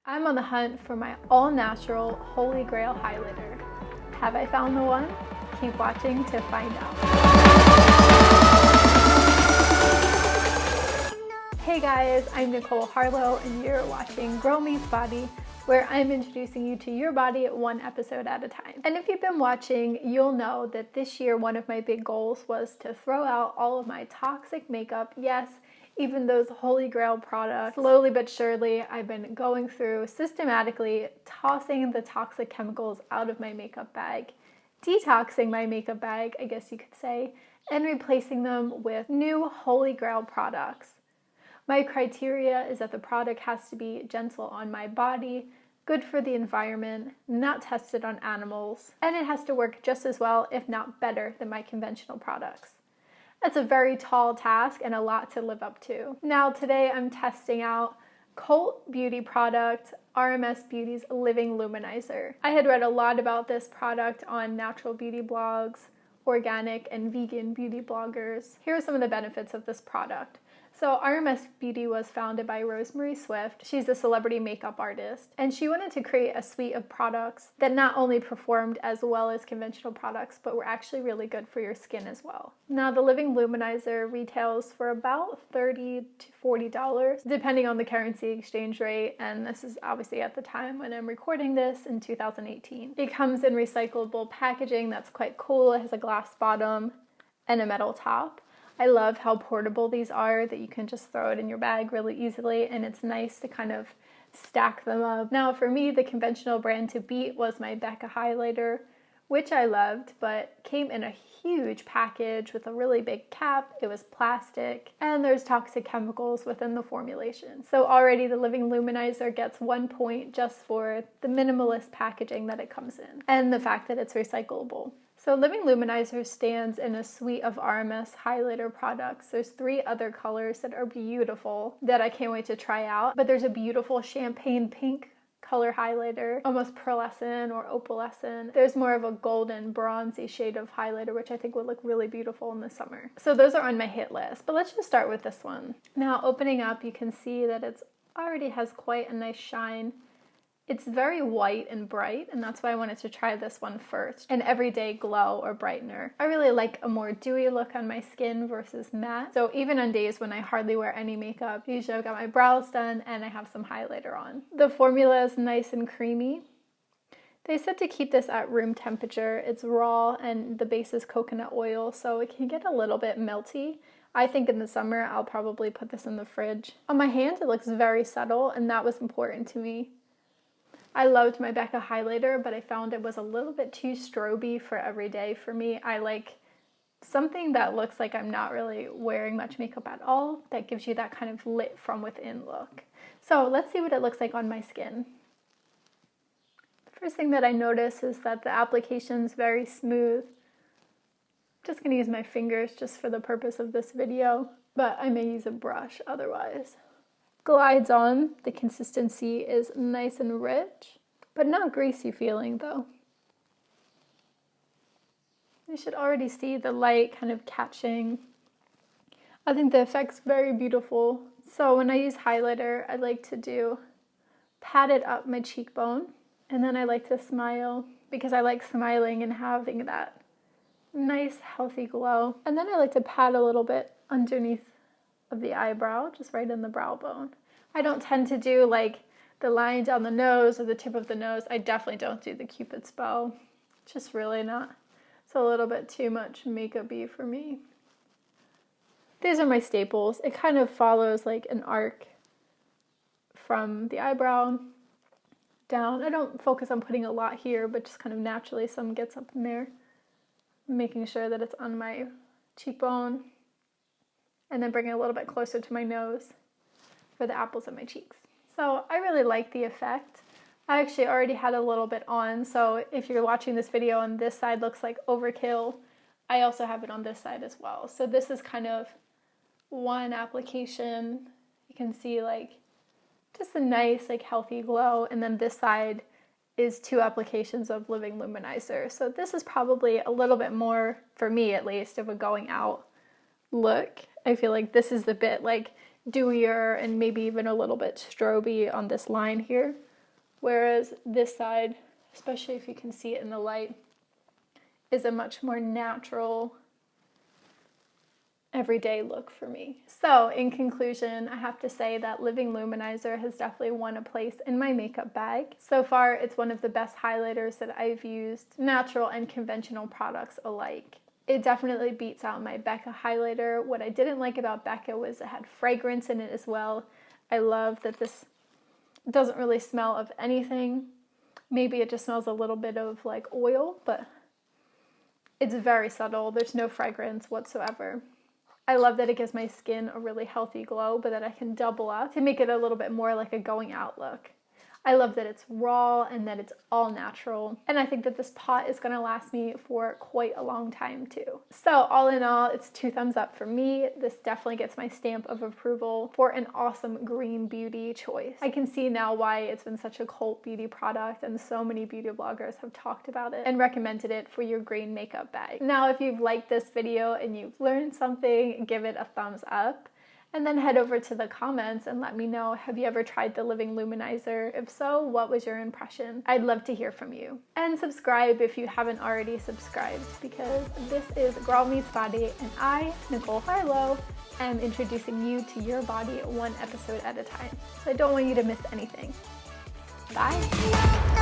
I'm on the hunt for my all-natural Holy Grail highlighter. Have I found the one? Keep watching to find out. Hey guys, I'm Nicole Harlow and you're watching Girl Meets Body, where I'm introducing you to your body one episode at a time. And if you've been watching, you'll know that this year one of my big goals was to throw out all of my toxic makeup. Yes, even those Holy Grail products. Slowly but surely, I've been going through systematically tossing the toxic chemicals out of my makeup bag, detoxing my makeup bag, I guess you could say, and replacing them with new Holy Grail products. My criteria is that the product has to be gentle on my body, good for the environment, not tested on animals, and it has to work just as well, if not better, than my conventional products. That's a very tall task and a lot to live up to. Now today I'm testing out cult beauty product RMS Beauty's Living Luminizer. I had read a lot about this product on natural beauty blogs, organic and vegan beauty bloggers. Here are some of the benefits of this product. So RMS Beauty was founded by Rosemary Swift. She's a celebrity makeup artist, and she wanted to create a suite of products that not only performed as well as conventional products, but were actually really good for your skin as well. Now the Living Luminizer retails for about $30 to $40, depending on the currency exchange rate, and this is obviously at the time when I'm recording this in 2018. It comes in recyclable packaging that's quite cool. It has a glass bottom and a metal top. I love how portable these are, that you can just throw it in your bag really easily, and it's nice to kind of stack them up. Now for me, the conventional brand to beat was my Becca highlighter, which I loved, but came in a huge package with a really big cap. It was plastic, and there's toxic chemicals within the formulation. So already the Living Luminizer gets 1 point just for the minimalist packaging that it comes in, and the fact that it's recyclable. So Living Luminizer stands in a suite of RMS highlighter products. There's 3 other colors that are beautiful that I can't wait to try out. But there's a beautiful champagne pink color highlighter, almost pearlescent or opalescent. There's more of a golden bronzy shade of highlighter, which I think would look really beautiful in the summer. So those are on my hit list, but let's just start with this one. Now opening up, you can see that it's already has quite a nice shine. It's very white and bright, and that's why I wanted to try this one first. An everyday glow or brightener. I really like a more dewy look on my skin versus matte. So even on days when I hardly wear any makeup, usually I've got my brows done and I have some highlighter on. The formula is nice and creamy. They said to keep this at room temperature. It's raw and the base is coconut oil, so it can get a little bit melty. I think in the summer I'll probably put this in the fridge. On my hand it looks very subtle, and that was important to me. I loved my Becca highlighter, but I found it was a little bit too stroby for every day for me. I like something that looks like I'm not really wearing much makeup at all, that gives you that kind of lit from within look. So let's see what it looks like on my skin. The first thing that I notice is that the application is very smooth. I'm just going to use my fingers just for the purpose of this video, but I may use a brush otherwise. Glides on. The consistency is nice and rich, but not greasy feeling though. You should already see the light kind of catching. I think the effect's very beautiful. So when I use highlighter, I like to pat it up my cheekbone, and then I like to smile because I like smiling and having that nice healthy glow. And then I like to pat a little bit underneath of the eyebrow, just right in the brow bone. I don't tend to do like the line down the nose or the tip of the nose. I definitely don't do the Cupid's bow. It's just really not. It's a little bit too much makeup-y for me. These are my staples. It kind of follows like an arc from the eyebrow down. I don't focus on putting a lot here, but just kind of naturally some gets up in there. Making sure that it's on my cheekbone. And then bring it a little bit closer to my nose for the apples of my cheeks. So I really like the effect. I actually already had a little bit on, so if you're watching this video and this side looks like overkill, I also have it on this side as well. So this is kind of one application. You can see like just a nice like healthy glow, and then this side is 2 applications of Living Luminizer. So this is probably a little bit more, for me at least, of a going out look. I feel like this is the bit like dewier and maybe even a little bit stroby on this line here. whereas this side, especially if you can see it in the light, is a much more natural, everyday look for me. So in conclusion, I have to say that Living Luminizer has definitely won a place in my makeup bag. So far, it's one of the best highlighters that I've used, natural and conventional products alike. It definitely beats out my Becca highlighter. What I didn't like about Becca was it had fragrance in it as well. I love that this doesn't really smell of anything. Maybe it just smells a little bit of like oil, but it's very subtle. There's no fragrance whatsoever. I love that it gives my skin a really healthy glow, but that I can double up to make it a little bit more like a going out look. I love that it's raw and that it's all natural. And I think that this pot is gonna last me for quite a long time too. So all in all, it's 2 thumbs up for me. This definitely gets my stamp of approval for an awesome green beauty choice. I can see now why it's been such a cult beauty product and so many beauty bloggers have talked about it and recommended it for your green makeup bag. Now, if you've liked this video and you've learned something, give it a thumbs up. And then head over to the comments and let me know, have you ever tried the Living Luminizer? If so, what was your impression? I'd love to hear from you. And subscribe if you haven't already subscribed, because this is Girl Meets Body and I, Nicole Harlow, am introducing you to your body 1 episode at a time. So I don't want you to miss anything. Bye.